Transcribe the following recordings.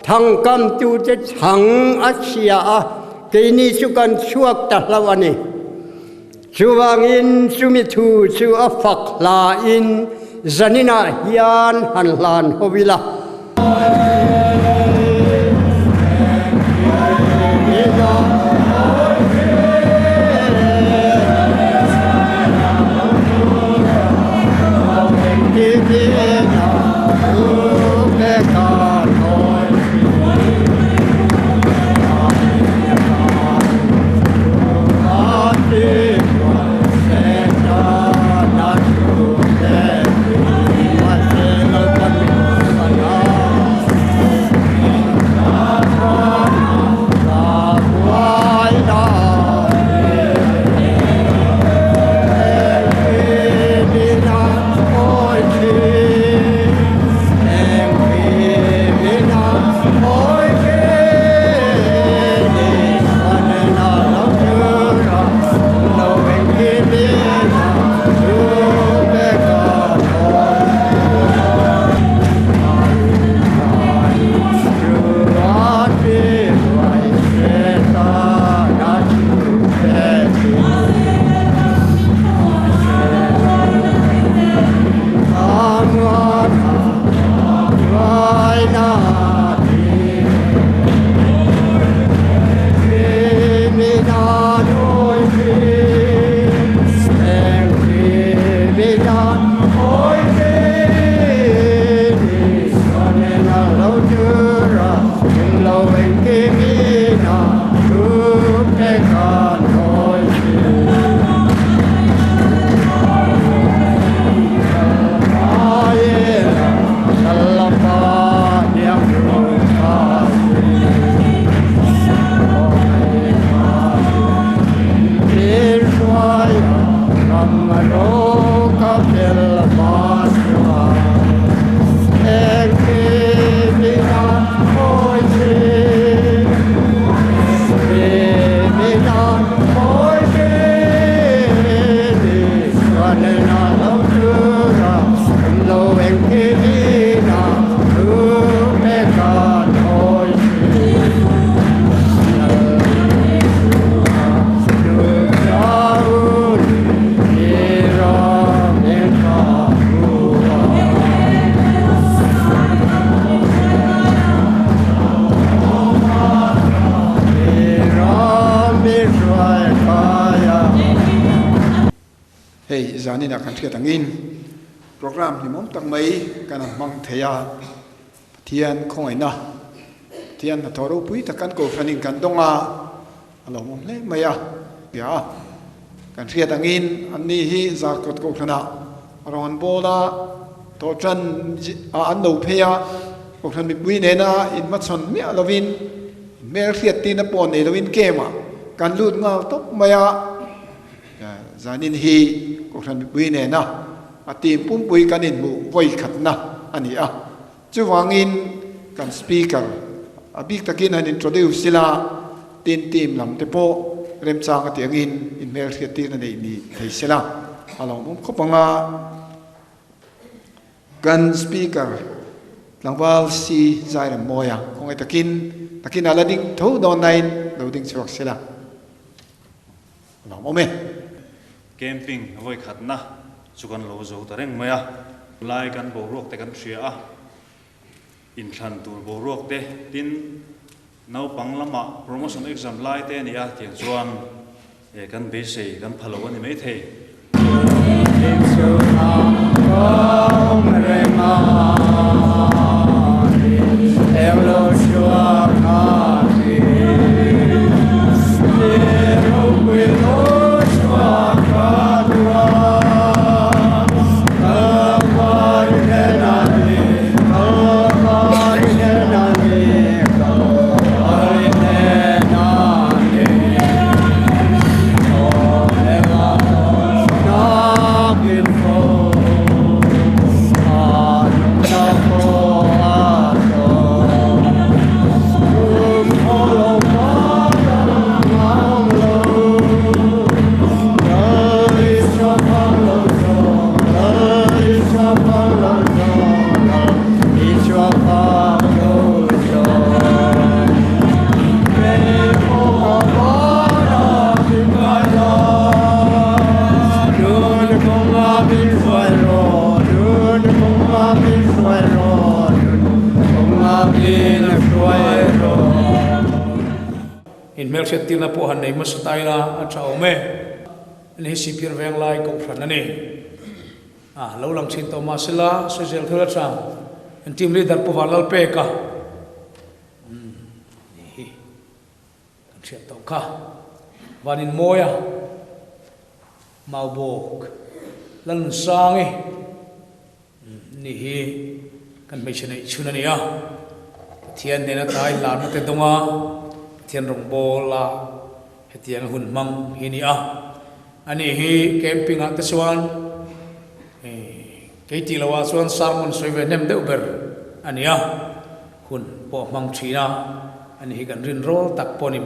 thằng cầm tu chế thằng ác xia cái ni su cần chuộc đặt lao anh chu vang in chu mi thu chu a phật la in zanina hian han lan hovila zani na kan thia tangin program ni mom tang mai kan mang theya thian khoi na thian na thoro pui ta kan ko fanin kan donga alo mom le maya ya kan thia tangin anni hi za kot ko khana ron bola to tran an no pheya ko khan mi bui ne na in ma chon mi alovin mer thiat tin na pon ne lovin kema kan lut nga top maya zanin hi ko khan bui ne na atim pum pui kanin mu voi khat na ani a chu wangin kan speaker abik takin an introduce sila tin tim lam te po rem chang atiangin in mer khiati na nei ni thei sila along mum khopanga kan speaker langwal si zaira moya kong takin alading tho don nine loading chuak sila along mome camping voi khat na chukan lo zo tareng maya lai kan bo rok te kan thria a in than tur bo rok te tin nau panglama promotion exam lai te ni a tiang chuan e kan be sei kan phalo ani mai the Oh in a fire in Melchett Tina Pohan name Mustayla at Chaome and his Sipir Vang Lai go Franani. Ah, Lolang Sinto Masila, Suzel Tulatra, and team leader Povalal Peka. Ka Vanin Moya Maubok Lan Sangi Nihi kan Mission Chunania Tian Nena Tai La Matedonga Tian Rombola Hetian Hun Mang Hinia Anihi camping at the Swan Katie Lawaswan Salmon Swivenem Duber Ania Hun Po Mang China and he can roll tak pony.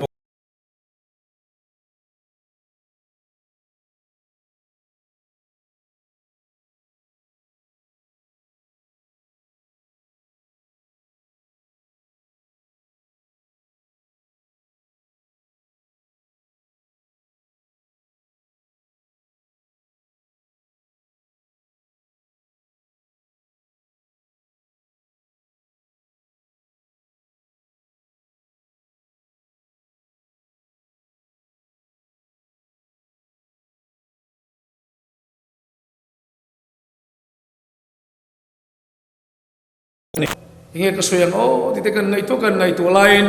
Ingat kesuyan oh ditekan ngai tu lain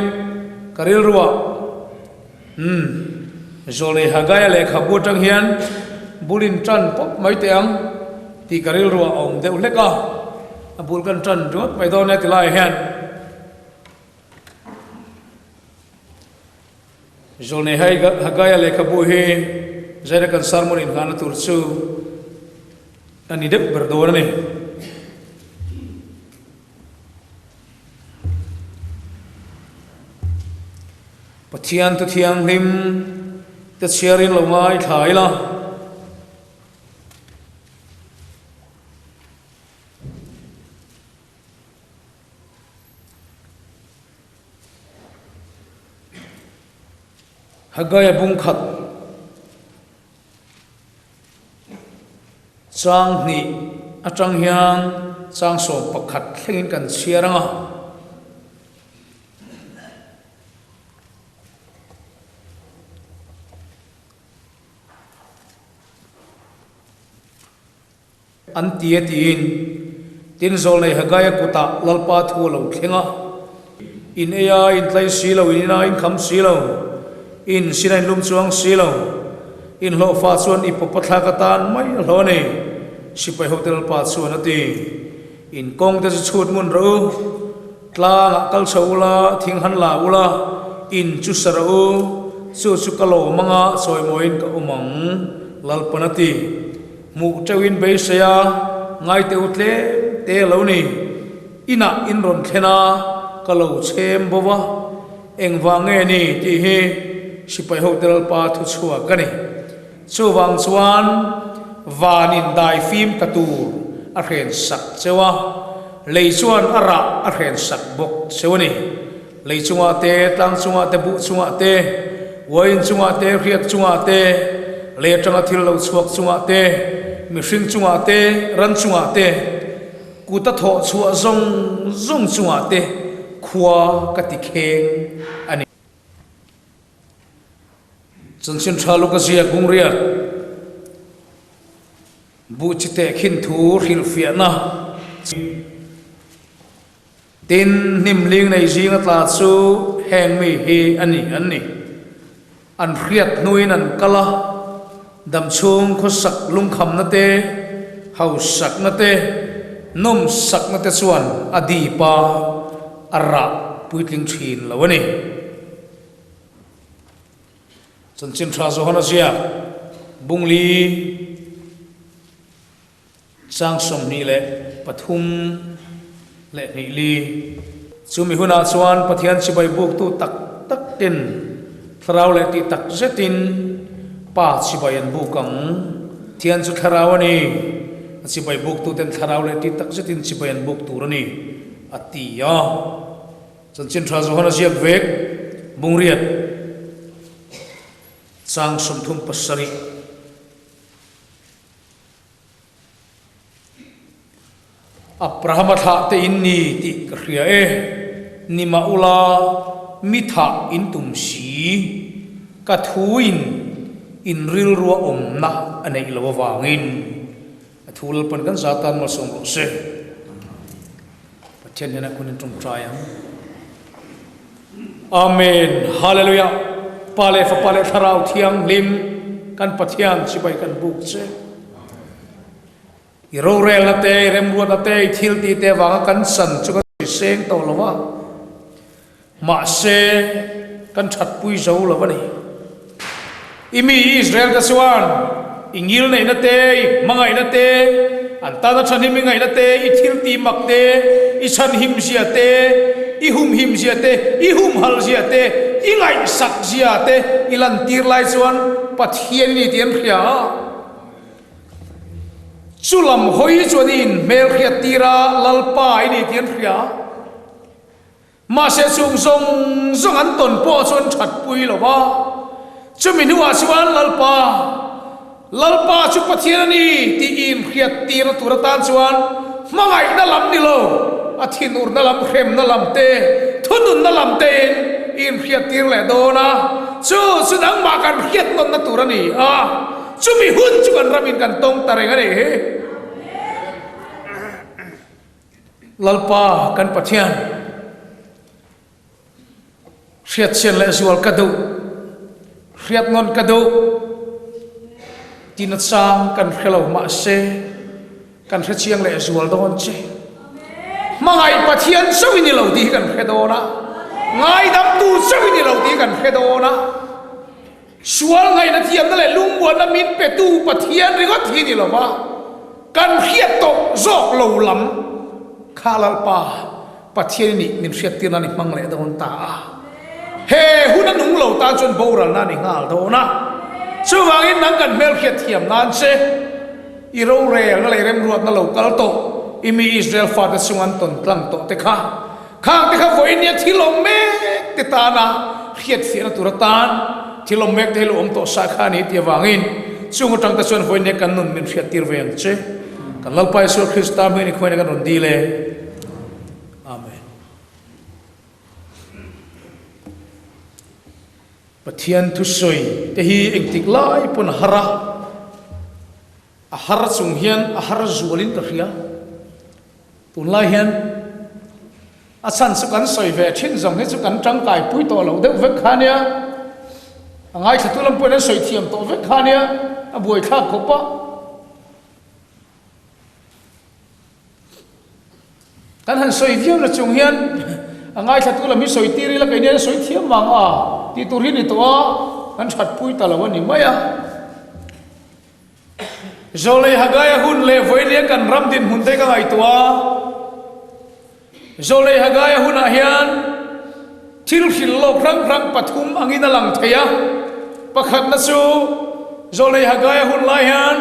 karil ruwa zole hagaya le khabutang hian bulin tran pop mai teang ti karil ruwa om deu leka abul kan tran rot mai do ne tilai hian zole hagaya le khabu he zaida kan sarmonin kana tursu ani dep berdor ne Pathian tu thiang lim te sharin lo ngai thai la hagaya bung khat chang ni atang hiang chang som pakhat thlengin kan siaranga Antia tin zol nei hagaya kuta lalpa thu lo thlenga in aya in tlai silo in in kham silo in sinai lum chuang silo in lo fa chuan ipopatha katan mai lo ne sipai hotel pa chuan ati in kong te chut mun ro tla kal chaula thing han la ula in chu sarau chu kalo manga soi moin ka umang lalpanati mu chawin be saya ngai te utle te lo ni ina in ron thena kalo chem bowa engwange ni ti he sipai hotel pa thu chua kani chuwang chuan vanin dai phim katur a ren sak chewa lei chuan ara a ren sak bok chewani lei chunga te tlang chunga te bu chunga te woin chunga te riak chunga te le tanga thil lo chuak chunga te mishing chunga te ran chunga te kuta tho chua zong chunga te khua ka ti kheng ani chansin thalu ka sia gungria bu chite khin thu hil fiana tin nimling nei jinga tla chu heng mi hi ani an riat nuin an kala dam chung kho sak lung kham na te hau sak na te nom sak na te chuan adi pa ara puitling thin lawani chanchin thra zo hona sia bungli chang som ni le pathum le ni li chumi huna chuan pathian chibai buk tu tak tak tin thrau le ti tak zetin pa chibayan bukang thian chu tharawani chibai buk tu ten tharau le ti tak zetin chibayan buk tu rani atia chanchin thra zo hona sia vek bungriat sang somthum pasari aprahamatha te inni ti kriya nima ula mitha in tum si ka thuin in ril ruwa omna anei lo wangin athul pan kan zatan ma som lo se pathian hena kunin tum trayang amen hallelujah pale fa pale tharau thiang lim kan pathian sibai kan buk se iro rel na te rem ruwa na te thil ti te wanga kan san chu ka seng to lo wa ma se kan that pui zo lo ba ni imi Israel ka suan ingil nei na te mangai na te anta na than him ngai na te I thil ti mak te I chan him sia te I hum him sia te I hum hal sia te I ngai sak sia te I lan tir lai suan pathian ni tian khia chulam hoi chuanin mel khia tira lalpa ini tian khia ma se sung song song an ton po chon that pui lo ba chumin huwa chuan lalpa chu pathian ni ti in khiat tira turatan chuan mangai na lam ni lo athin ur na lam khem na lam te thunun na lam te in khiat tir le do na chu dang ma kan khiat non na turani a chumi hun chu kan ramin kan tong tareng ani lalpa kan pathian khiat chen le sual kadu khiat non kadu tinat sang kan khelo ma se kan khre chiang le sual don che mangai pathian sawini lo di kan khedona ngai dam tu sawini lo di kan khedona sual ngai na thiam na le lungbuan na min pe tu pathian ri got hi ni lo ma kan khiat to zok lo lam khalal pa pathian ni nim khiat tir na ni mang le don ta he hunan nung lo ta chon boral na ni ngal do na chu wangin nang kan mel khiat thiam nan se I ro rel na le rem ruat na lo kal to imi Israel fa ta sungan ton tlang to te kha voi nia thilom me te ta na khiat fi na turatan thilom mek te lo om to sa kha ni ti wangin chung tang ta chon voi ne kan nun min khiat tir ven che kan lal pai so Krista me ni khoina kan ron di le amen pathian thu soi te hi engtik lai pun hara a hara chung hian a hara zualin ta khia tun lai hian a chan su kan soi ve thin zong he chu kan tang kai pui to lo deuh vek khania angai thatulam pon soi thiam to vek khania a buai kha khopa kan han soi viau na chung hian angai thatulam mi soi tiri la kai ne soi thiam mang a ti turin ni to kan that pui ta lo ni maya zolei hagaya hun le voine kan ramdin hunte ka ngai tua zolei hagaya hun a hian thil khil lo rang pathum angina lang theya pakhat na chu zolei hagaya hun lai hian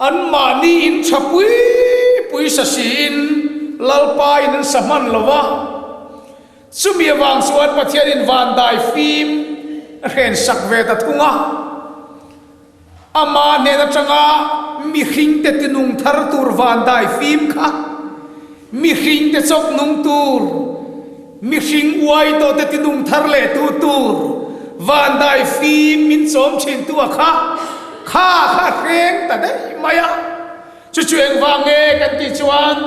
an mani in chapui pui sasin lalpa in saman lova sumi wang suat pathian in van dai phim ren sak ve ta thunga ama ne na changa mi hring te tinung thar tur van dai phim kha mi hring te chok nung tur mi hring uai to te tinung thar le tu tur van dai phim min som chin tu kha reng ta dai maya chu chueng wange kan ti chuan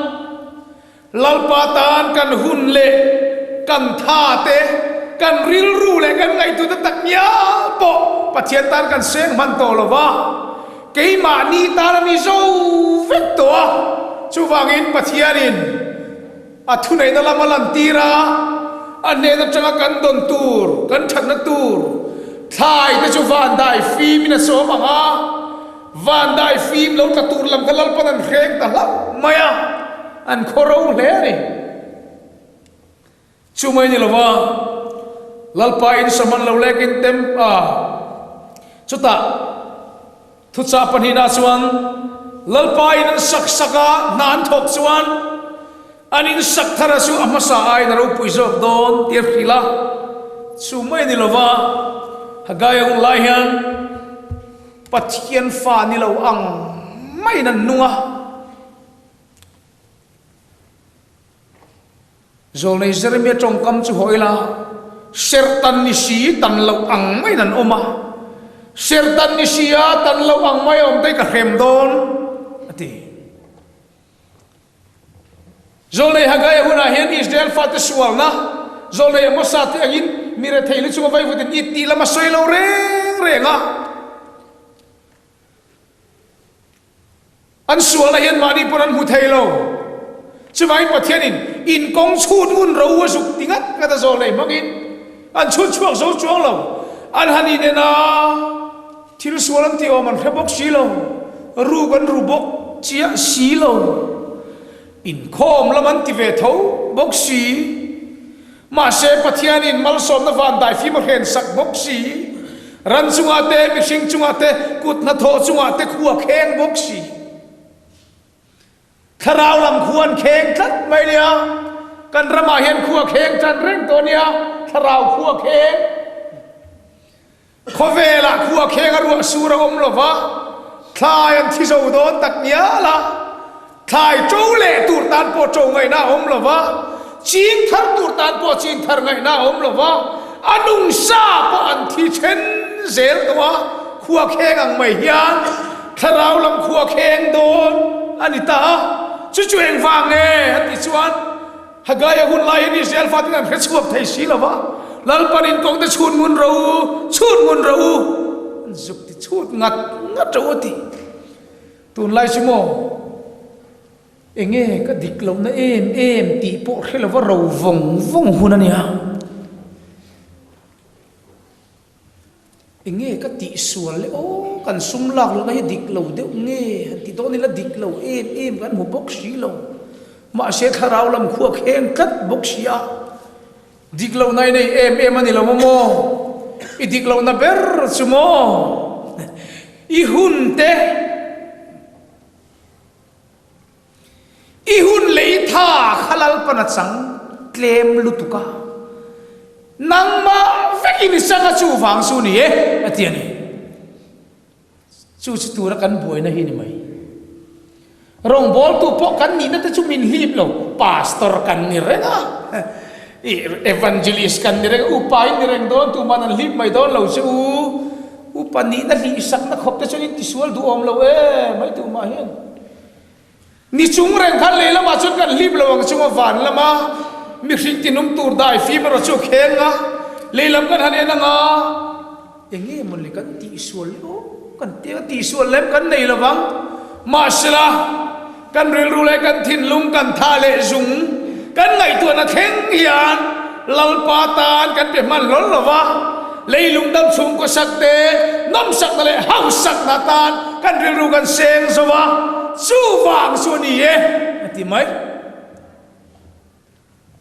lalpa tan kan hun le kan tha te kan ril ru le kan ngai tu ta tak nya po pathian tan kan seng man to lo wa ke ma ni ta mi zo vet to chu wangin pathianin a thu nei na lamalan tira ane na changa kan don tur kan thak na tur thai te chu van dai phim na so manga van dai phim lo ta tur lam kalal panan reng ta la maya an khoro le ni chu mai ni lo wa lalpa in saman lo lekin tem chuta thu cha panhina chuan lalpa in saka nan thok chuan anin sak thara su amasa ai na ro puizok don tir khila chu mai ni lova hagayong laihan pathian fa ni lo ang mai nan nunga rồi này Jeremiah trong cam chú hỏi là Sertan ni si tan lâu ang mai nan oma Sertan ni si tan lâu ang mai om tay ka khem don ati rồi này Hagai huna hian Israel fat sual na rồi này Mosat angin mira thei lu chu vai vutin iti lama soi lo renga an sual na hian mani puran hu thei lo chumai pathianin in kong chut ngun ro wa suk tingat kata zo nei mangin an chut chuak zo chuang lo an hani ne na thil sualam ti om an khebok si lo ru kan ru bok chia si lo in khom laman ti ve tho bok si ma se pathianin mal som na van dai fi ma khen sak bok si ran chunga te mi sing chunga te kut na tho chunga te khuwa kheng bok si Kharau lam khuan kheng thắt mai nia kan rama hian khua kheng chan reng to nia kharau khua kheng khovela khua kheng aru sura om lova thlai an thi zo don tak nia la thlai chou le tur tan po chou ngai na om lova chin thar tur tan po chin thar ngai na om lova anung sa po an thi chen zel to khua kheng ang mai hian kharau lam khua kheng don anita chú chuyện vàng nghe thì chuan Hagai hun lai ni Israel fatin an khuap thei si lawa lal panin kong te chun mun ro zuk ti chut ngat ro ti tun lai simo enge ka dik lo na em ti po khelawa ro vong hunania enge ka ti sual le o kan sum lak lo na hi dik lo de nge ti to ni la dik lo em kan mu bok si lo ma se tharau lam khu kheng kat bok sia dik lo nai nei em ani lo mo i dik lo na ber chumo i hun le tha khalal pana chang klem lutuka nang ma vekin sanga chu wang su ni e atiani chu tu ra kan boi na hi ni mai rong bol tu po kan ni na ta chu min hip lo pastor kan ni renga evangelist kan ni renga upai ni reng don tu man an hip mai don lo chu upani na li sak na khop ta chu ni tisual du om lo e mai tu ma hian ni chung reng khan le la ma chu kan hip lo ang chu van la ma mi hring ti num tur dai fi ma ro chu khenga leilam kan han enanga enge mun le kan ti sual o kan ti sual lem kan nei lawang masla kan ril ru le kan thin lung kan tha le zung kan ngai tu na kheng hian lal pa tan kan pe man lol lawa leilung dam chung ko sakte nam sak na le hau sak na tan kan ril ru kan seng zowa chu wang su ni e ati mai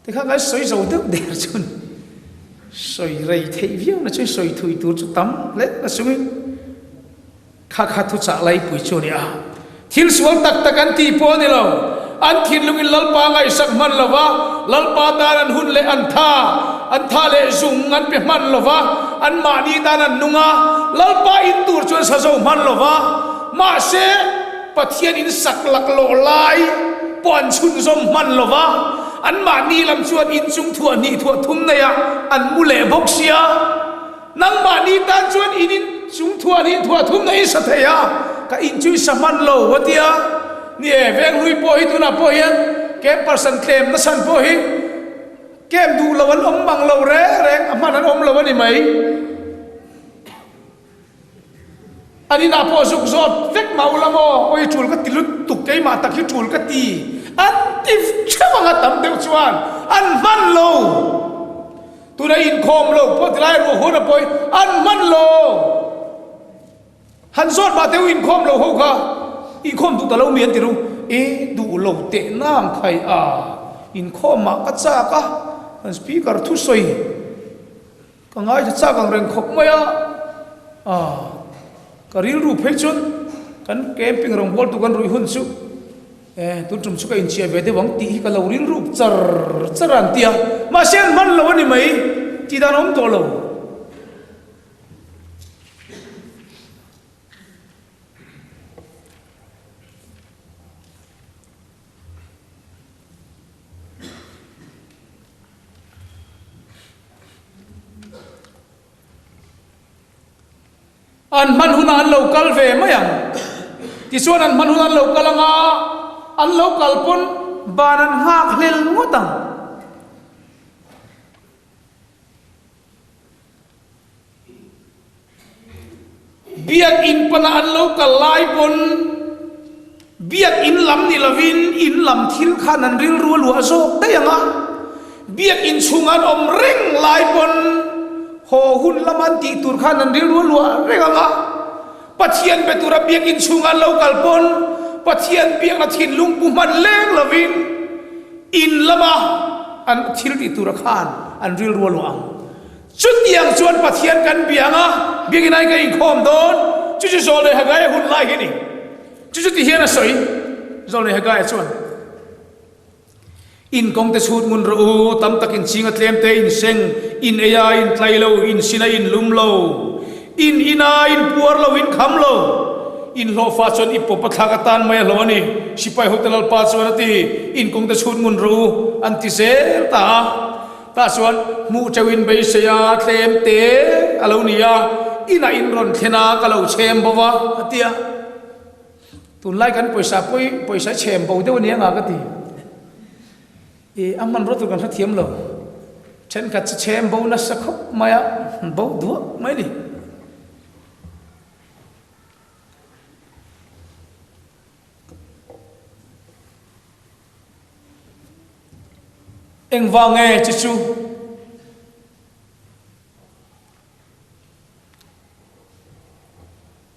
te khang ai soi zo de der chun soi rei thei viu na chui soi thui tur chu tam le na sumi kha thu cha lai pui chu ni a thil sual tak tak an ti po ni lo an thin lungin lal pa ngai sak man lawa lal pa tan an hun le an tha le zung an pe man lawa an ma ni tan an nunga lal pa in tur chu sa zo man lawa ma se pathian in sak lak lo lai pon chun zom man lawa an ma ni lam chuan in chung thua ni thua thum na ya an mu le bok sia nang ma ni tan chuan in chung thua ni thua thum na i sa theya ka in chui saman lo watia ni veng hui po hi tu na po hian kem person claim na san po hi kem du lawan om bang lo re reng aman an om lawan ni mai ani na po zuk zot vek maulamo oi chul ka tilut tuk kai ma tak hi chul ka ti an tif chama tam deu chuan an man lo tu na in khom lo po tilai ro ho na poi an man lo han zot ba deu in khom lo ho kha in khom tu ta lo mian ti ru e du lo te nam khai a in khom ma ka cha ka an speaker thu soi ka ngai cha kang reng khop maya a karil ru phei chun kan camping rong bol tu kan rui hun chu tu trum chu ka in chia ve de wang ti ka lo ril rup charan tia ma sen man lo ni mai ti dan om to lo an man huna an local ve mayang ti suan an man huna an local anga an local pon banan hak hlel ngotang biak in pana an local lai pon biak in lam ni lavin in lam thil khan an ril ru lu azok tayanga biak in chungan om reng lai pon ho hun laman ti tur khan an ril ru lu reganga pathian betura biak in chungan local pon pathian biak na thin lung pu man leng lavin in lama an thil ti tur khan an ril ru lu ang chút yang chuan pathian kan bianga biak in ai ka in khom don chu chu zol le hagai hun lai hi ni chú ti hiền là sấy rồi này cái chuan in công te chut mun ro tam takin chinga tlem te in seng in aya in tlailo in sina in lumlo in ina in puar lo in khamlo in lo fa chon ipo pathaka tan mai lo ni sipai hotel al pa chuan ti in công te chut mun ro anti sel ta chuan mu chawin be seya tlem te alonia ina in ron thena kalo chem bawa atia tun lai kan poisa chem bo de nia nga ka ti e amman ro tu kan thiam lo chen ka chem bo na sa khop maya bo du mai ni eng wa nge chi chu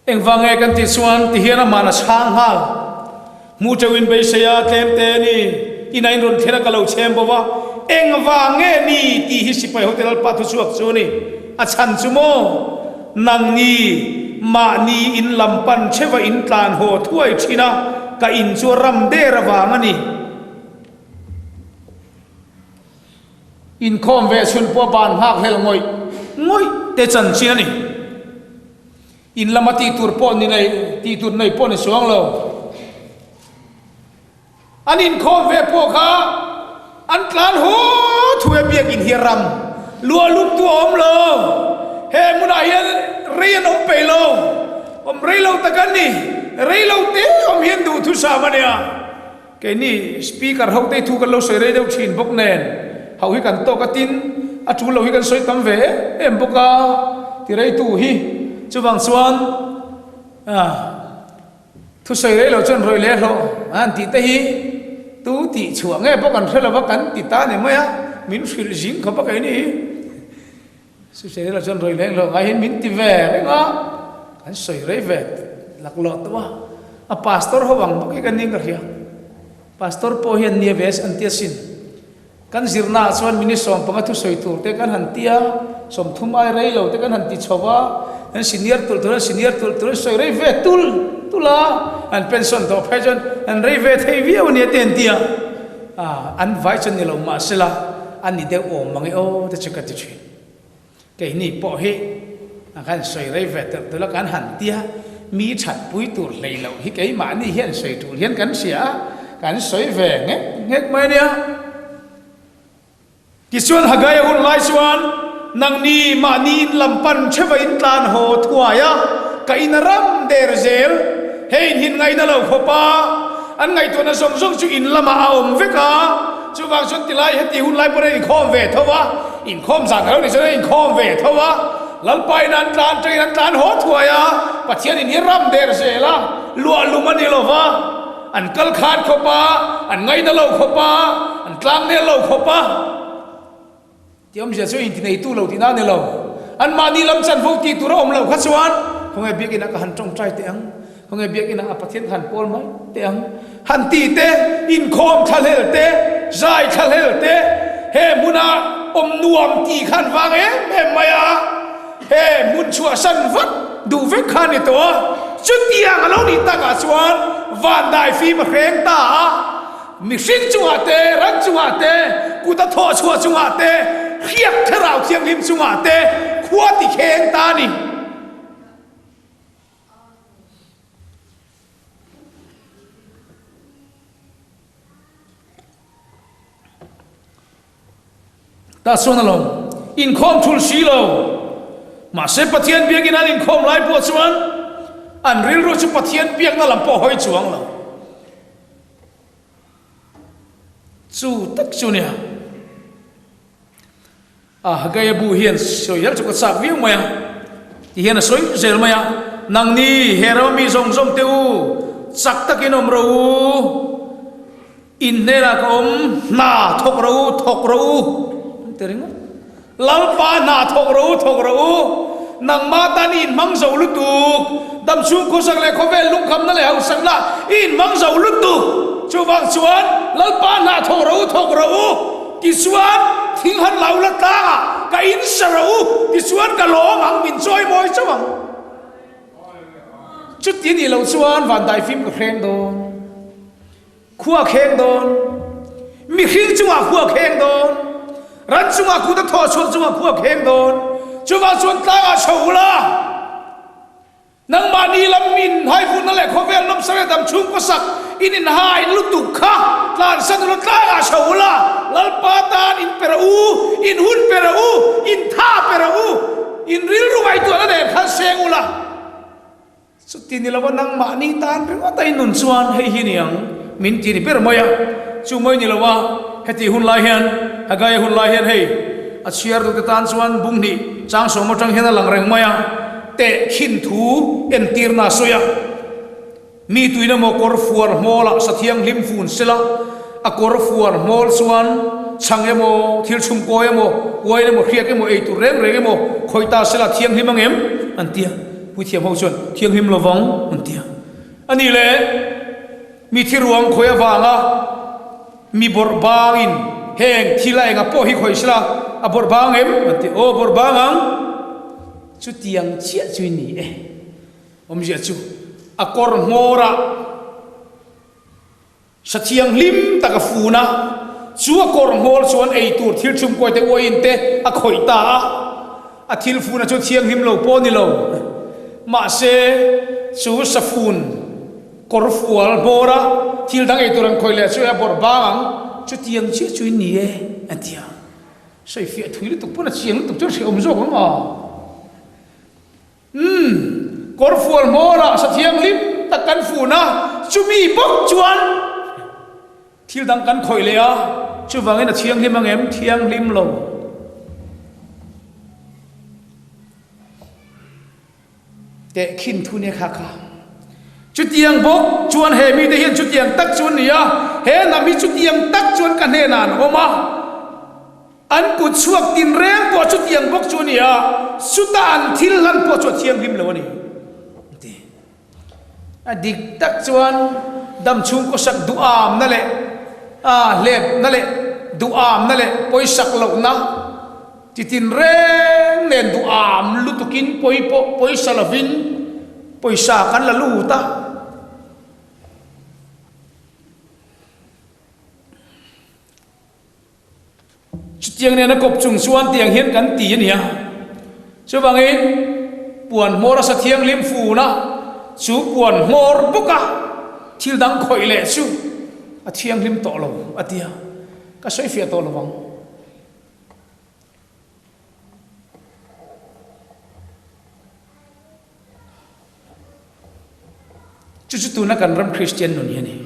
eng wange kan ti suan ti hiana mana sang hal mu chawin be seya tlem te ni inain ron thera kalo chem bawa eng wange ni ti hi sipai hotel pa thu chuak chu ni a chan chu mo nang ni ma ni in lampan chewa in tlan ho thuai thina ka in chu ram de rawang ani in khom ve chun po ban hak hel ngoi te chan chi ani in lama ti tur pon ni nei ti tur nei pon ni suang lo an in khom ve po kha an tlan ho thue biak in hiram lua lup tu om lo he muna hian rian om pe lo om rei lo takan ni rei lo te om hian du thu sa mania ke ni speaker ho te thu kan lo soi rei deuh thin bok nen hau hi kan to ka tin a thu lo hi kan soi tam ve em boka ti rei tu hi chú vàng xuân thu sợi đấy là chân rồi lẽ rồi anh tí tây tú tí chuộng nghe bác cần phải là bác cắn tí ta này mới á mình phải dính không bác cái này thu sợi đấy là chân rồi lẽ rồi ngay hiện mình tí về đấy ngó anh sợi đấy về lạc lọt đó à pastor họ bằng bác cái cái này cái pastor po hiện nhiều về anh tiếc xin kan zirna chuan mini som panga thu soi tur te kan han tia som thum ai rei lo te kan han ti chowa an senior tul soi rei ve tula an pension to pension an rei ve thei vi oni ten tia an vai chen ni lo ma sela an ni de o mangi o te chika ti chin ke ni po he kan soi rei ve tula kan han tia mi chat pui tur lei lo hi ke ma ni hian soi tur hian kan sia kan soi ve nge mai nia kisuan hagaya hun lai suan nang ni ma ni lampan chewa in tlan ho thuaya ka inaram der zel hein hin ngai na lo khopa an ngai to na som som chu in lama aom veka chu wang sun tilai heti hun lai pore in khom ve thowa in khom san ho ni so in khom ve thowa lalpai nan tlan ho thuaya pathian in hiram der zela lua lumani lova an kal khat khopa an ngai na lo khopa an tlang ne lo khopa ti om je so in nei tu lo ti na ne lo an ma ni lam chan vo ti tu ro om lo kha chuan không ai biết cái nào han trong trai te ang không ai biết cái nào pathian han pol mai te ang han ti te in khom khal hel te zai khal hel te he muna om nuam ti khan wang e maya he mun chua san vat du ve khan ni to chu ti ang lo ni ta ka chuan van dai fi ma khreng ta mi sin chu ate ran chu ate ku ta tho chua chu ate khiak tharau thiam him chu ate khua ti kheng ta ni ta suan along in khom thul si lo mà sẽ pathian biếc in anh khom lại bộ chuan anh ril ro chu pathian biếc na làm po hoi chuang lo chu tak chu nia cái bu hiền soi yal chu ka sak viếng maya thì hiền là soi zel maya nang ni hero mi zong zong teu sak takin om ro in ne la kom na thok ro tering lalpa na thok ro nang ma tan in mang zo lu tu dam chu ko sang le kho ve lung kham na le hau sang la in mang zo lu tu chu wang chuan lalpa na thok ro ki chuan thing han lau la ta ka in sa ro ki chuan ka lo mang min choi moi chawang chút tiền thì lâu xuân van đại phim của khen đồn khua khen đồn mi khinh chung à khua khen đồn ran chung à khu đất thọ xuân chung à khua khen đồn chú vào xuân ta à sầu la nang mà đi làm min hai phút nó lại khó về năm sau đam chung có sặc in hai lúc tụ khá là sao nó ta à sầu la lal patan in peru in hun peru in tha peru in ril ruai tu nó đẹp khá sen ula so tin la nang ma ni tan pe tay nun chuan hei hi niang min ti ni per moya chu moi ni lawa heti hun lai hian hagai hun lai hian hei a chiar du tan chuan bung ni chang so mo tang hian lang reng moya te khin thu en tir na soya mi tuina mo kor fuar mola sathiang lim fun sela a kor fuar mol chuan chang emo thil chum ko emo woi emo khiak emo ei tu reng reng emo khoita sela thiang limang em an tiaผู้เทียมเขาชวนเทียงหิมละวังมันเตียอันนี้เลยมีที่รวงคอยฟังอ่ะมีบทบางินแห่งที่ไรกับพ่อฮิคอยสละอ่ะบทบางเอ็มมันเตียโอ้บทบางังชุดเตียงเชี่ยจุยนี่ผมเชี่ยจุอ่ะกอร์โมระสัตเทียงลิมตะกฟูนะชัวกอร์โมลชวนไอตัวที่ชุมกวยแต่ว่าอินเตอ่ะคอยตาอ่ะที่ฟูนะชุดเทียงหิมเราป้อนี่เรามาเสชูสฟูนกอร์ฟัวลโบระที่ดังไอตัวนั้นคอยเลี้ยช่วยบอร์บางจุดเตียงเชื่อช่วยนี่อันเดียวใส่เฟียถุยลุตุกปุ่นเชียงลุตุกจุดเสียอมโจกมั้งกอร์ฟัวลโบระสัตเทียงลิมตะกันฟูนะจุมีบกจวนที่ดังกันคอยเลี้ยช่วยฟังไอ้น่ะเทียงลิมมังเอ็มเทียงลิมลงแต่ขินทุนเนี่ยค่ะจุดยังบกชวนเฮมีแต่เห็นจุดยังตักชวนเนี่ยเฮน่ะมีจุดยังตักชวนกันเฮนานออกมาอันกุดชวกดินแรงกว่าจุดยังบกชวนเนี่ยสุดอันทิลลันกว่าจุดยังริมเลยวนี่อดีตตักชวนดำชุงก็สักดูอามนั่นแหละเล็บนั่นแหละดูอามนั่นแหละปอยสักเหล่านะจิตินเร่งเน้นดูอามลุตุกินปอยสลาวินปอยสากันละลูตาจุดเตียงเนี่ยนะกบจุงส่วนเตียงเห็นกันตีเนี่ยช่วยบางเองปวนมรสเทียงลิมฟูนะชูปวนมรบุกะที่ดังคอยเละชูเทียงลิมโตลงเดียก็ช่วยเฟียโตลงจุดตัวนักการรำคริสเตียนนุ่นยันนี่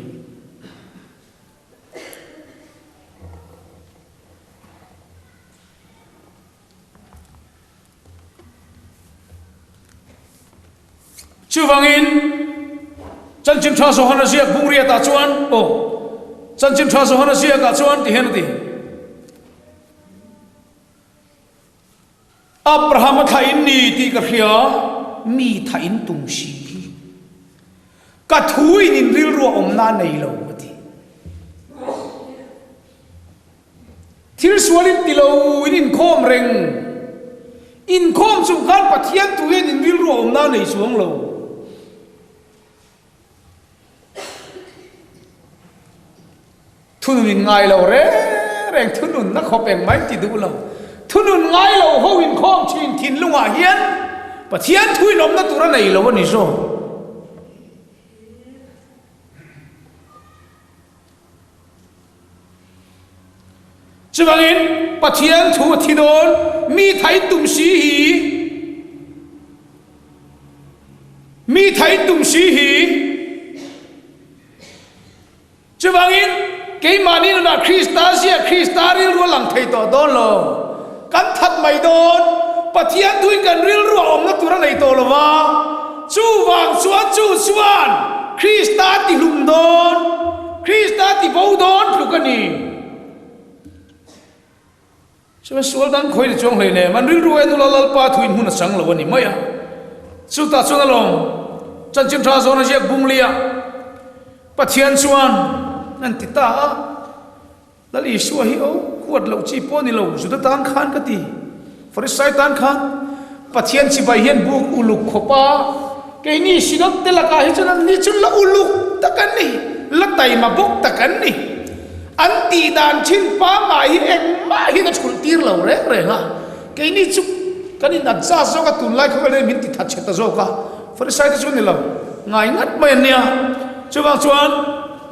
ชื่อฟังอินจันจิมชาสุฮานาเซียบุงเรียตาชวนโอ้จันจิมชาสุฮานาเซียกาชวนที่เห็นดีอับราฮัมไทยนี่ที่กระเฮียมีไทยตุงชีกัดหุยนินริลรัวอมนาในโลกที่สวลินติโลอินโคมเร่งอินโคมสุขันปัทยันตุเยนินริลรัวอมนาในสวงโลทุนุนง่ายเราเร่งทุนุนนักขบแบ่งไม้ติดดูเราทุนุนง่ายเราเขาอินโคมชินทินลุงอาเฮียนปัทยันทุยลมนักตัวในโลกนี่โซช่วงนี้ปัทยันทูที่โดนมีไทยตุ่มสี mi thấy tum si hi chứ vang in cái mà đi là Krista ril ruột lằng thầy tổ đón lo cắn thật mày đón bắt thiên thui cần ril ruột om nó tụi nó này tổ lo va chú vang chú xuan Krista thì lùm đón Krista thì bầu đón lúc cái này cho số đang khơi được trong này nè mà ril ruột nó là pa thui muốn sang lo này mấy à chú ta chú nó lòng chân chân tra zo na jiak bung lia bắt thiên xuanนั่นติตาแล้วอีชัวฮิโอขวดเหล้าจีปอนี่เหล้าจุดตานขันก็ตีฟริสัยตานขันปัจเจียนสิบายเฮียนบุกอุลุกขปาแกนี่สินกเตลกาฮิจนั้นนี่จุลอุลุกตะกันนี่ละไตมาบุกตะกันนี่อันตีดานชินป้ามาฮิเอ็มมาฮิก็ฉุลตีเหล้าเร่ฮะแกนี่จุกันนี่นัดซาโซกตุนไล่เขาไปเลยมินติทัดเชตโซกะฟริสัยที่จุนี่เหล้าง่ายงัดไม่เนี่ยจุบางส่วน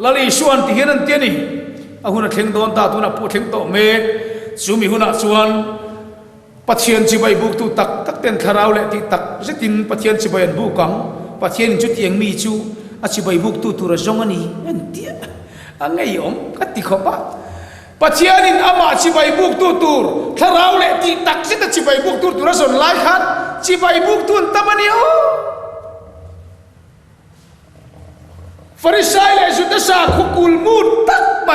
ลลีส่วนที่เห็นนั่นเตี้ยนี่อาหุ่นเข่งโดนตาตัวน่ะปวดเข่งโตเมซูมีหุ่นส่วนปัจเจียนจีบใบบุกตัวตักเต็นคาราวเละที่ตักจะตินปัจเจียนจีบใบบุกกังปัจเจียนจุดยังมีจูอาจีบใบบุกตัวระจงอันนี้นั่นเตี้ยอันไงยอมกัดติขบะปัจเจียนินอามาจีบใบบุกตัวคาราวเละที่ตักจะจีบใบบุกตัวระจงไล่ขัดจีบใบบุกตัวตั้มอันนี้โอฟาริสัยเลยสุดท้ายขุกุลมูดตักไป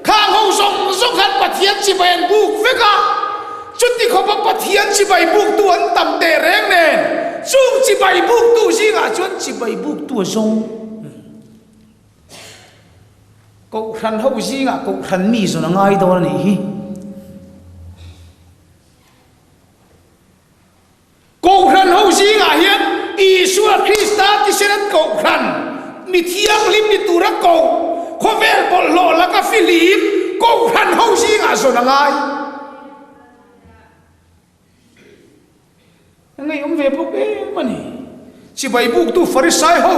ข้างห้องส่งขันปัจเจียนจีบใบบุกเวกาจุดที่เขาบอกปัจเจียนจีบใบบุกตัวต่ำเตะแรงเน่ซุ่มจีบใบบุกตัวสิงาจนจีบใบบุกตัวทรงกูขันเขาสิงากูขันมีส่วนง่ายตัวนี้กูขันเขาสิงาเห็นอิสุอาคริสต์ที่เสด็จกูขันมีเที่ยงลิมมีตัวรักกูเขาเวลบอลโลแล้วก็ฟิลิปกูขันเขาสิงาส่วนง่ายยังไงอมเวบุกมันนี่จีบใบบุกตัวฟาริสัยเขา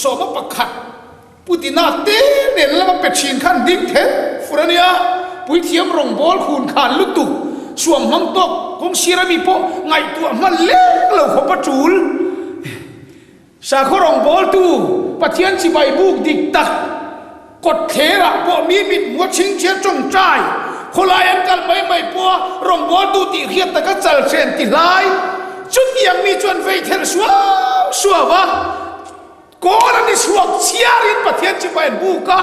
สอบมาประคัดปุตินาเต้เนี่ยแล้วมาเป็ดชินขันดิ้งเทฟุรเนียปุยเทียมรองบอลคูนขันลุตุสวมมังตกคงชีรามีโปไงตัวมันเล็กเราขบประจูลสาขรองบอลตัวปะเทียนจีบใบบุกดิกตักกดเทระพอมีบิดหัวชิงเชียจงใจคนลายอันกันไม่ปัวรองบอลตัวตีเขียนแต่ก็จัลเชนติลายจุดยังมีจวนเวทเทลชัววะก่อนนี้ชัวเชียรินประเทศจีบใบบุกะ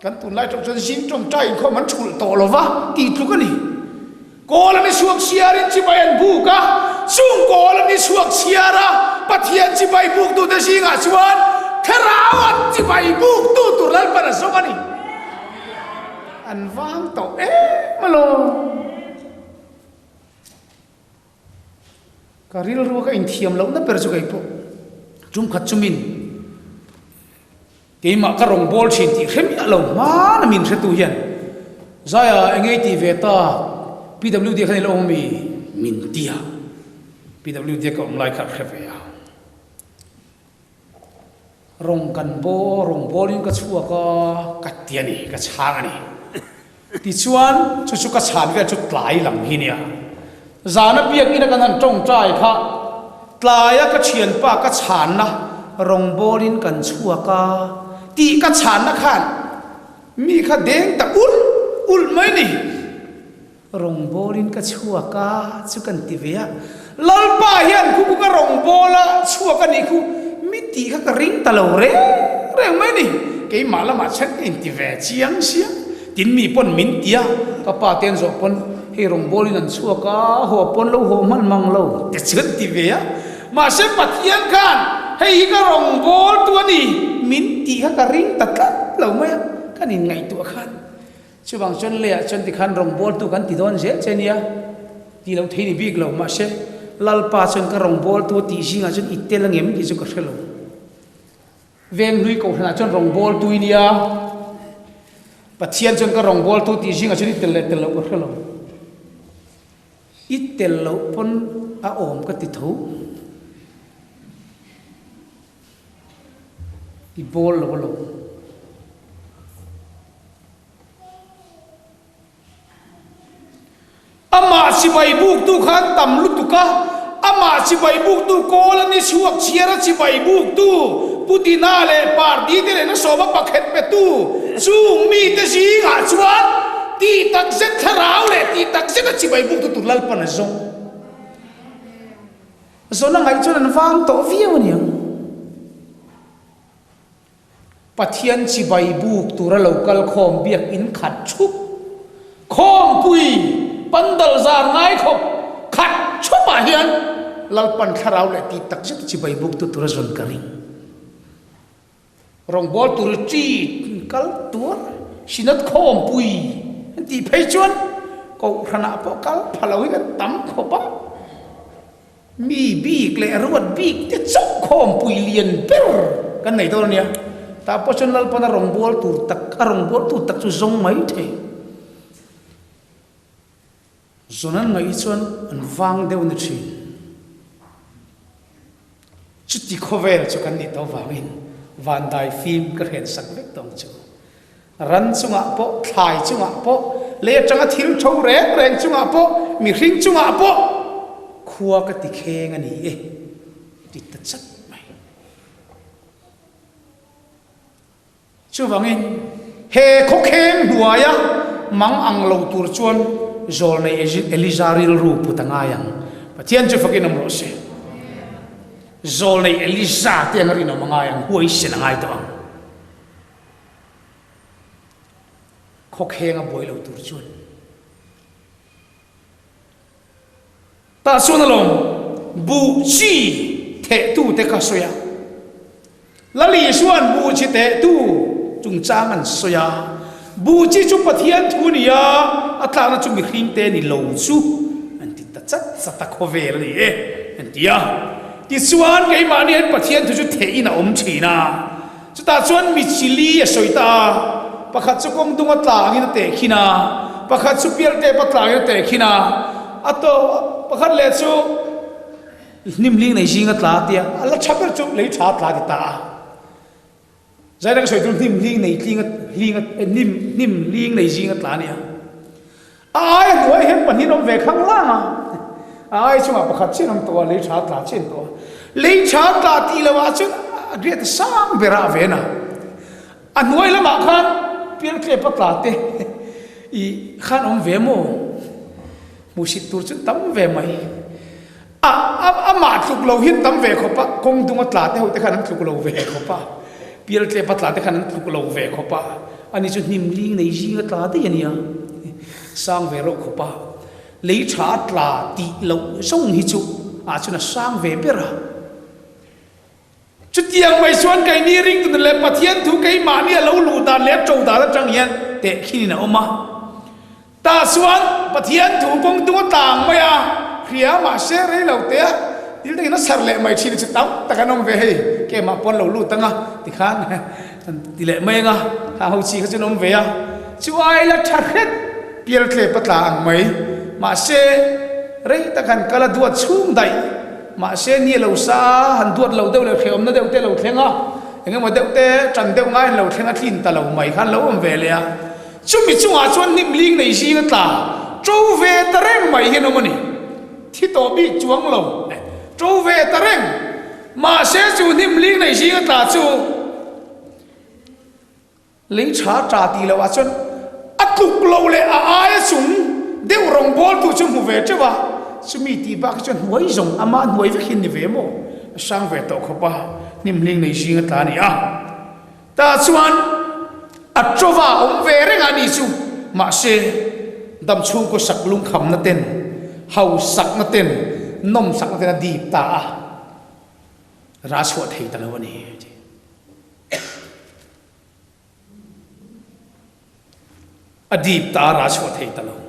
กันตุนไล่จงชิงจงใจเขามันฉุลโตหรอวะตีทุกนี่ก่อนนี้ชัวเชียรินจีบใบบุกะซุ่มก่อนนี้ชัวเชียระประเทศจีบใบบุกตัวเดชิงอาชวนคาราวันจีบใบบุกตัวลันปะนะสกันนี่อันวางโตมาลงkaril ruwa ka inthiam lo na per chu kai po chum khat chumin ke ma ka rong bol chin ti khem ya lo ma na min se tu hian zaya engei ti veta pwd khani lo mi min tia pwd ka omlai kha khrepe ya rong kan bo rong bolin ka chua ka katiani ka chhang ani ti chuan chu ka chan ve chu tlai lam hi nia zana piak ina kan han tong trai kha tlaya ka thian pa ka chan na rong bolin kan chua ka ti ka chan na khan mi kha deng ta ul mai ni rong bolin ka chua ka chu kan ti ve lal pa hian khu ka rong bola chua ka ni khu mi ti kha ka ring ta lo re mai ni ke mala ma chan in ti ve chiang sia tin mi pon min tia ka pa ten zo pon he rong bolin an chua ka ho pon lo ho man mang lo te chut ti ve ya ma se pathian khan hei ka rong bol tu ni min ti ka ring ta ka lo ma kan in ngai tu khan chu bang chon le chon ti khan rong bol tu kan ti don je chenia ti lo thei ni big lo ma se lal pa chon ka rong bol tu ti singa chon itel ngem ki chu ka khelo veng lui ko na chon rong bol tu nia pathian chon ka rong bol tu ti singa chon itel lo ka khelo itel lo pon a om ka ti tho i bol lo ama si bai buk tu khan tam lu tu ka ama chi bai buk tu kola ni suak chiara chi bai buk tu putina le party te le na soba pakhet pe tu chung mi te si nga chuan ti tak zet tharau le ti tak zet chi bai buk tu lal pan zong zona ngai chuan an wang to viu ni pathian chi bai buk tu ra local khom biak in khat chup khom pui pandal zar ngai khop khat chupa hian lalpan tharau le ti tak zet chi bai buk tu ra zon karing rong bol tur chi kal tur sinat khom pui ti phei chuan ko rana po kal phalawi kan tam khopa mi bik le ruat bik te chok khom pui lian per kan nei to nia ta pochon lalpan rong bol tur tak rong bol tu tak chu zong mai the zonan ngai chuan an wang deu ni thin chuti khover chu kan ni to wangin van dai phim ka hen sak vek tong chu ran chunga po thlai chunga po le changa thil tho reng reng chunga po mi hring chunga po khuwa ka ti kheng ani e ti ta chat mai chu wangin he kho kheng duaya mang ang lo tur chuan zol nei elizaril ru putanga yang pathian chu fakin am ro se zol nei eliza te ngari no manga yang huai sin ngai to khok henga boi lo tur chuan ta sunalom bu chi the tu te ka soya lali suan bu chi te tu chung chang an soya bu chi chu pathian thu nia atla na chu mi khim te ni lo chu an ti ta chat sa ta khovel ni e an tia ti chuan ke mani an pathian thu chu the ina om thina chu ta chuan mi chili a soita pakhat chu kong dunga tlang in te khina pakhat chu pier te patlang in te khina ato pakhat le chu nimling nei jinga tla tia ala chaper chu lei tha tla ti ta zai dang soi tu nimling nei nim ling nei jinga tla nia ai hoi hem panin om ve khang la ai chunga pakhat chinam to lei tha tla chin to lei tha tla ti lawa chu great sang bera vena anoi lama khan piel kle patla te I khan om ve mo musit tur chu tam ve mai a ma tluk lo hin tam ve khopa kong dunga tla te hote khan tluk lo ve khopa piel kle patla te khan tluk lo ve khopa ani chu nim ling nei jinga tla te yania sang ve ro khopa lei tha tla ti lo song hi chu a chu na sang ve bera chút tiang mai xuân cái ni ring tu le pathian thu cái mà ni lâu lù ta le trâu ta là trăng hiền để khi nào oma ta xuân pathian thu công tu tang mày à khía mà xe rei lâu té đi đây nó sar lệ mày chỉ được tắm ta cái nông về hay cái mà pon lâu lù tăng à thì khan thì lệ mày à hậu chỉ cái nông về à chú ai là chặt hết pier kle patlang mày mà xe rei ta kan kala duat chung dai mà xe ni lâu xa hàn tuột lâu đâu là khiêm nó đâu té lâu khéng á anh mà đâu té trần đâu ngay lâu khéng á thiên ta lâu mày khăn lâu om về liền chúng mình chung à chuan nim ling này gì cái ta trâu về ta reng mày hiền ông này thì tổ bị chuang lâu trâu về ta reng mà xe chu nim ling này gì cái ta chu lấy trả trả tỷ lâu à chuan ắt lục lâu lệ à ai chúng đều rong bol tu chung về chứ ba sumi ti bak chon huai zong ama huai ve khin ni ve mo sang ve to khopa nim ling nei jinga ta ni a ta chuan a trova om ve reng ani chu ma se dam chu ko sak lung kham na ten hau sak na ten nom sak na ten dip ta a ra chho thei ta lo ni a dip ta ra chho thei ta lo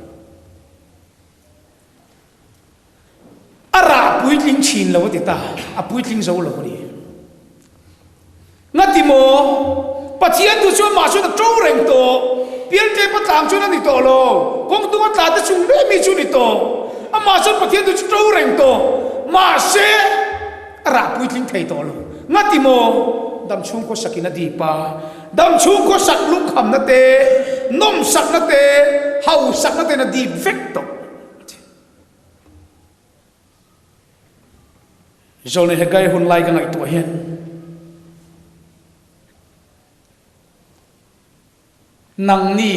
ara puitling chin lo ti ta a puitling zo lo ni ngati mo pathian tu chu ma chu na tro reng to piel te patang chu na ni to lo kong tu ta ta chung le mi chu ni to a ma chu pathian tu tro reng to ma se ara puitling thei to lo ngati mo dam chung ko sakina di pa dam chung ko sak lu kham na te nom sak na te hau sak na te na di vek to zol ne hegai hun lai ka ngai tu hian nang ni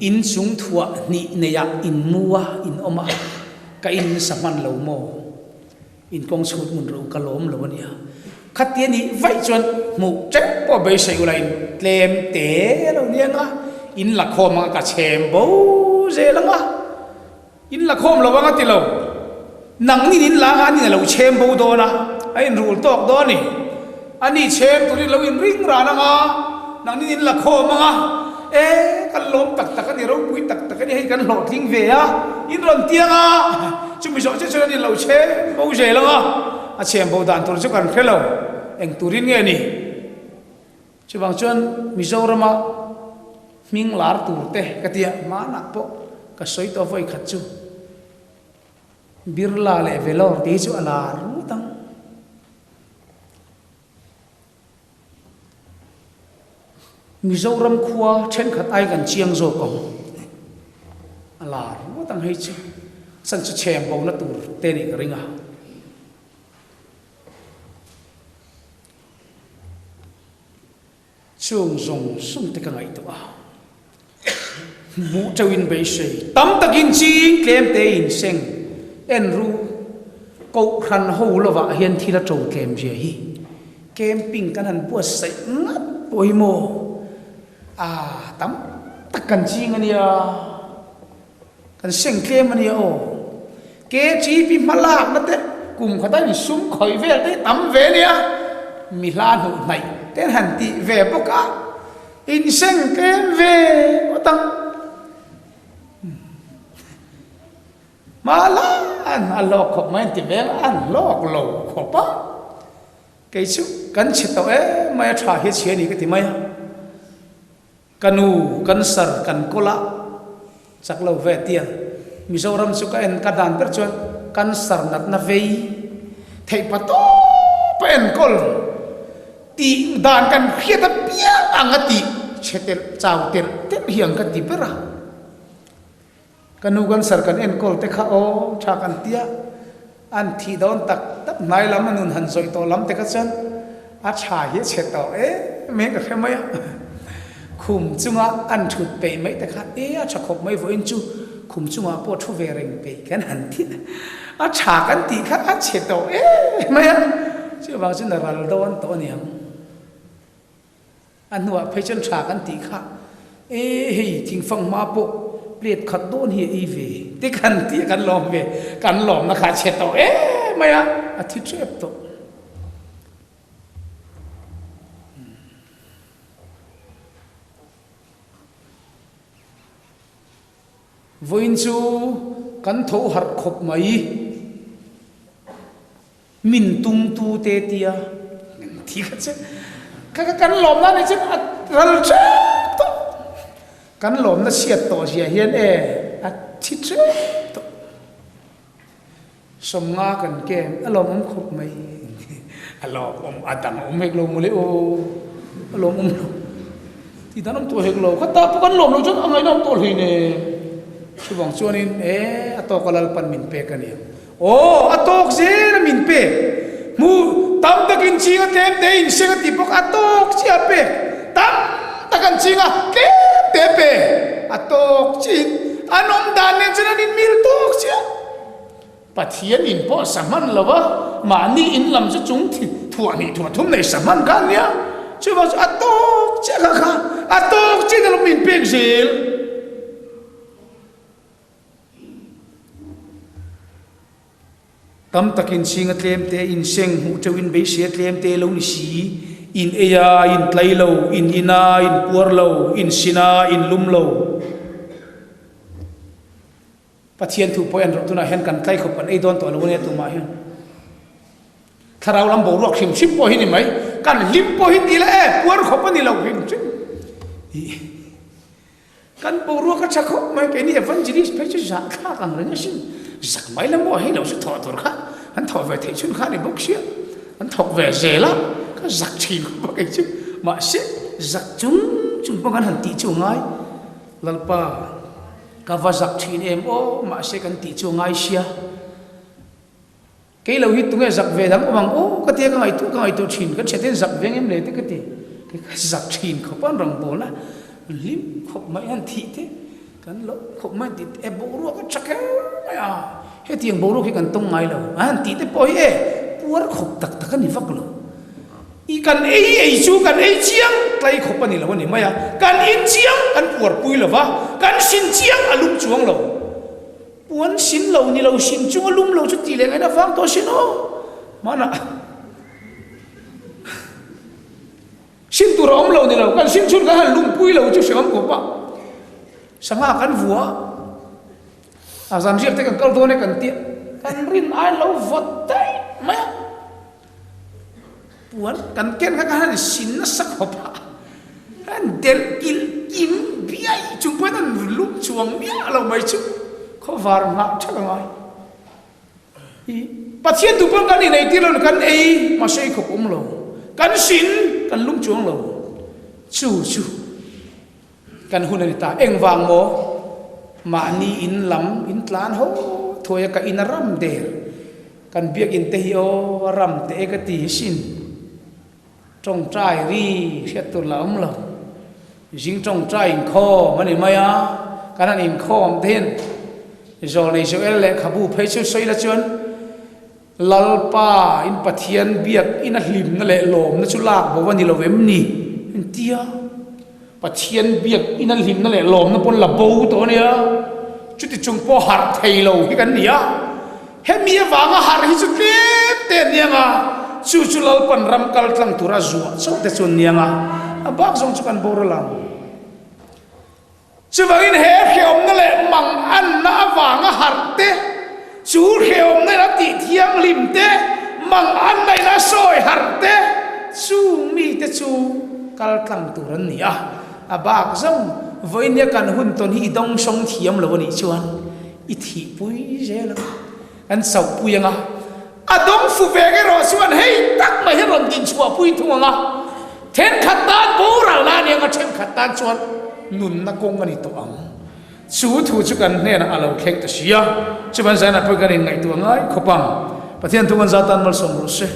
in chung thua ni ne ya in muwa in oma ka in saman lo mo in kong chut mun ro ka lom lo nia khatian ni vai chuan mu chek po be sei ulai tlem te lo nia nga in la khom ka chem bo je la nga in la khom lo wa ti lo nang ni in la nga ni lo chem bo do na ai rul tok do ni ani chem tu ni lo in ring ra na nga nang ni in la khom nga kan lom tak tak ni ro pui tak tak ni hay kan lo thing ve a in ron tiang a chu mi so che ni lo che bo je la nga a chem bo dan tur chu kan khelo eng turin nge ni chu bang chuan Mizorama ming lar tur te ka tia ma na po ka soi to voi khat chu birla le velor ti chu ala ru tang Mizoram khua chen khat ai kan chiang zo ko ala ru tang hei chu san chu chem bo na tur te ni ka ringa chung zong sum te ka ngai to a mu chawin be sei tam takin chi klem te in seng en ru ko khan ho lova hian thila chou kem je hi camping kan han pu sai ngat poi mo tam takan chi ngania kan seng klem ania o ke chi pi malak na te kum khata ni sum khoi ve te tam ve nia mi la nu nai ten han ti ve boka in seng kem ve otang mala an alok khop mai ti ve an lok lo khopa ke chu kan chito mai tha he che ni ke ti mai kanu kan sar kan kola saklo ve tia Mizoram chu ka en ka dan per chuan kan sar nat na vei thei pato pen kol ti dan kan khiata pia angati chetel chau tel te hiang ka ti pera kanu kan sar kan en kol te kha o tha kan tia an thi don tak tap nai lam anun han soi to lam te ka chan a cha hi cheto me ka khemaya khum chunga an thut pe mai te kha a cha khop mai vo in chu khum chunga po thu ve reng pe kan han thi a cha kan ti kha a cheto maya chu ba chin da ral don to ni ham an nuwa phei chen cha kan ti kha hei thing phang ma po plate khat don hi e ve te kan ti kan lom ve kan lom na kha cheto maya a thi trep to voin chu kan tho har khop mai min tung tu te tia thi ka che ka kan lom na ni che ral che to kan lom na siat to sia hian a thi che to som nga kan kem alom khop mai alom adang hek lo mule o alom ti danam to hek lo ka ta kan lom lo chon angai nam to hi ne chubang chuanin atok kalal pan min pe kania atok je na min pe mu tam takin chinga tem te in senga tipok atok chi ape tam takan chinga ke te pe atok chin anom dan ne chana nin mil tok chi pathian in po saman lawa mani in lam chu chung thi thua ni thua thum nei saman kan nia chubang atok chi kha atok chi na min pe zel tam takin singa tlem te in seng hu chawin be sia tlem te lo ni si in eya in tlai lo in ina in puar lo in sina in lum lo pathian thu poyan ro tuna hen kan tlai khop an ei don to lo ne tu ma hian tharau lam bo rok khim chim po hi ni mai kan lim po hi ti la puar khop ani lo him chim kan bo ro ka chakho mai ke ni evangelist pe chu ja kha kang reng sin giặc mấy lắm mọi hiểu sự thọ thổi khác hắn thọ về thị chuyên khác để bốc xía hắn thọ về dễ lắm các giặc chỉ có cái chứ mà xí giặc chúng có hẳn tỷ chiều ngay lần pa các và giặc chỉ em mà sẽ cần tỷ chiều ngay xía cái lâu hít tung cái giặc về đắng bằng ô cái tiếng cái tu chín cái chuyện tên giặc về em lấy cái gì cái giặc chín không bao rồng bố là lim không mấy anh thị thế cái lỗ không mấy thị em bố ruột cái chắc cái à hết tiếng bố ruột cái cần tung ngay lâu anh thị thế bồi buat không tak cái gì phát lâu ikan ấy chú kan ấy chiang tay không bao nhiêu lâu này mày kan in chiang kan buat bui lâu va kan xin chiang alum chuang lâu buồn xin lâu ni lâu xin chung alum lâu chút tỷ lệ cái đó vang to xin ô mana xin tu rom lâu ni lâu kan xin chút cái alum bui lâu chút xem có pa sang kan vua azam jiat cái câu đó này kan tiệt kan rin ai lâu vật tay mày buồn kan ken cái xin nó sắc có pa kan del in biai chung phải nó lúc chuang bia lâu mấy chút khó vào ngã chắc là ngay bắt thiên tụ bông cái này này tiêu là cái ấy mà xây khổ ông lâu cái xin cái lung chuông lâu chú cái hôn này ta em vàng mò mà ni in lắm in tlan ho thôi cái in ram der cái việc in tây o ram tây cái tí xin trong trai ri sẽ tụ là ông lâu riêng trong trai kho mà này mày à cái này in kho ông thiên rồi này số ele khabu phei chu soi la chuan lalpa in pathian biak in a hlim na le lom na chu lak bo wani lovem ni in tia pathian biak in a hlim na le lom na pon la bo to nia chu ti chung po har thei lo hi kan nia he mi wanga har hi chu te nia nga chu lalpan ram kal tlang tura zuwa so te chun nia nga abak zong chu kan bo lang chú vâng in hết khiom nó lại măng ăn nã vàng á hạt té chú khiom này là tị thiang lim té măng ăn này là sôi hạt té chú mi té chú kal tlang tu ran nia à bạc giống với nia kan hun ton hi dong song thiam lo ni chuan i thi pui je lo an sau pui nga a dong fu ve cái ro chuan hei tak mai he ron tin chua pui thua nga then khat tan bo ra la nia nga then khat tan chuan nun na kong ani to ang chú thu chu kan ne na alo khek ta sia chu ban sa na pa kan ngai tu ngai khopam pathian tu kan za tan mal som ro se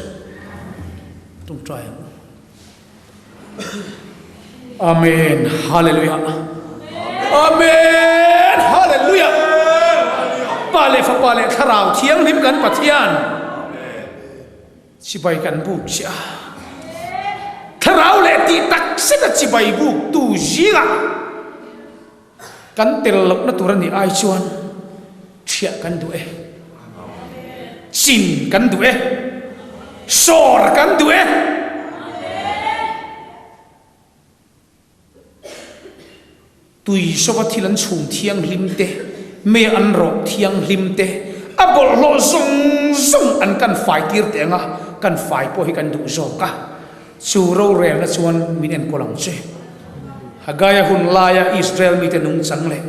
tum try amen hallelujah amen hallelujah pale fa pale tharau thiang lim kan pathian sibai kan bu sia tharau le ti tak se ta sibai bu tu jiga kan tel lok na turan ni ai chuan thia kan du chin kan du sor kan du tui so va thilan chung thiang lim te me an ro thiang lim te abol lo zong an kan fai tir te nga kan fai po hi kan du zo ka chu ro rel na chuan min en kolang che Hagaya hun laya Israel mi te nung chang le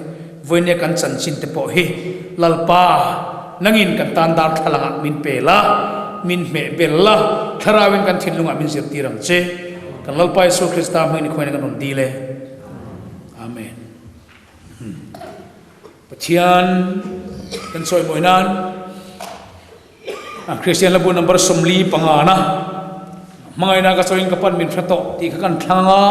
voine kan chan chin te po hi lalpa nangin kan tan dar thalanga min pela min me bella tharawin kan thinlunga min zir tirang che kan lalpa Yesu Krista mai ni khoina kan di le amen pathian kan soi moinan a Christian labu number somli pangana mangai na ka soin kapan min phato ti kan thanga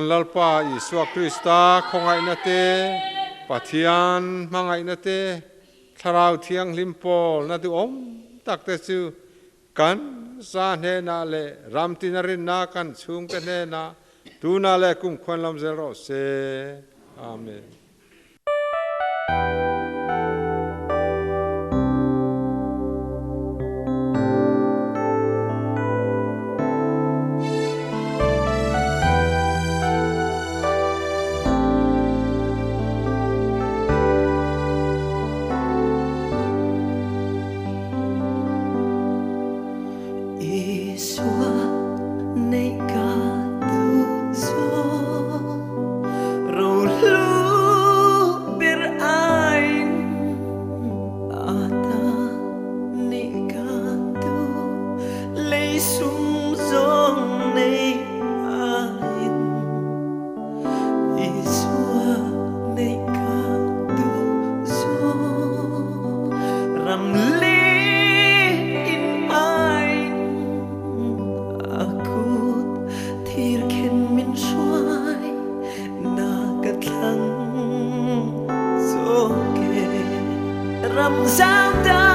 kan lalpa Isua Krista khongai na te pathian mangai na te tharau thiang limpol na tu om tak te chu kan sa ne na le ram tinarin na kan chung te ne na tu na le kum khon lam zero se amen. Ram sao ta